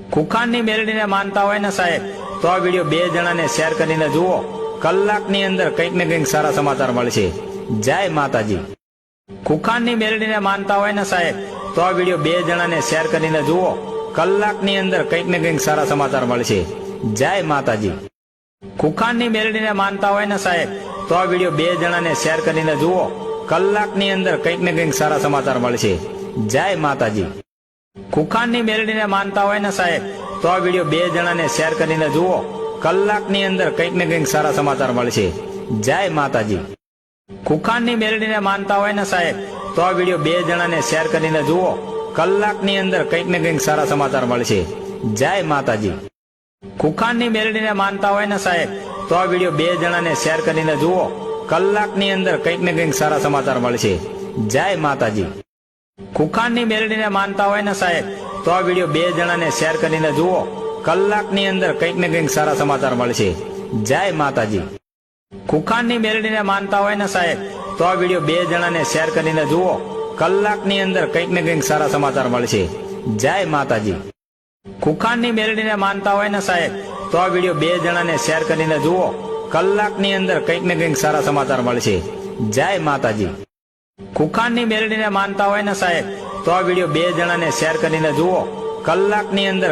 ખુખાનની મેલડીને માનતા હોય ને સાહેબ, તો આ વિડીયો 2 જણાને શેર કરીને જુઓ. કલાકની અંદર કંઈક ને કંઈક સારા સમાચાર મળશે. જય માતાજી. ખુખાનની મેલડીને માનતા હોય ને સાહેબ, તો આ વિડીયો 2 જણાને શેર કરીને જુઓ. કલાકની અંદર કંઈક ને કંઈક સારા સમાચાર મળશે. જય માતાજી. ખુખાનની મેલડીને માનતા હોય ને સાહેબ, તો આ વિડીયો 2 જણાને શેર કરીને જુઓ. કલાકની અંદર કંઈક ને કંઈક સારા સમાચાર મળશે. જય માતાજી. ખુખાનની મેલડીને માનતા હોય ને સાહેબ, તો આ વિડીયો 2 જણાને શેર કરીને જુઓ. કલાકની અંદર કંઈક ને કંઈક સારા સમાચાર મળશે. જય માતાજી. ખુખાનની મેલડીને માનતા હોય ને સાહેબ, તો આ વિડીયો 2 જણાને શેર કરીને જુઓ. કલાકની અંદર કંઈક ને કંઈક સારા સમાચાર મળશે. જય માતાજી. ખુખાનની મેલડીને માનતા હોય ને સાહેબ, તો આ વિડીયો 2 જણાને શેર કરીને જુઓ. કલાકની અંદર કંઈક ને કંઈક સારા સમાચાર મળશે. જય માતાજી. ખુખાનની મેલડીને માનતા હોય ને સાહેબ, તો આ વિડીયો 2 જણાને શેર કરીને જુઓ. કલાકની અંદર કંઈક ને કંઈક સારા સમાચાર મળશે. જય માતાજી. ખુખાનની મેલડીને માનતા હોય ને સાહેબ, તો આ વિડીયો 2 જણાને શેર કરીને જુઓ. કલાકની અંદર કંઈક ને કંઈક સારા સમાચાર મળશે. જય માતાજી. ખુખાનની મેલડીને માનતા હોય ને સાહેબ, તો આ વિડીયો 2 જણાને શેર કરીને જુઓ. કલાકની અંદર કંઈક ને કંઈક સારા સમાચાર મળશે. જય માતાજી. ખુખાનની મેલડીને માનતા હોય ને સાહેબ, તો આ વિડીયો 2 જણાને શેર કરીને જુઓ. કલાકની અંદર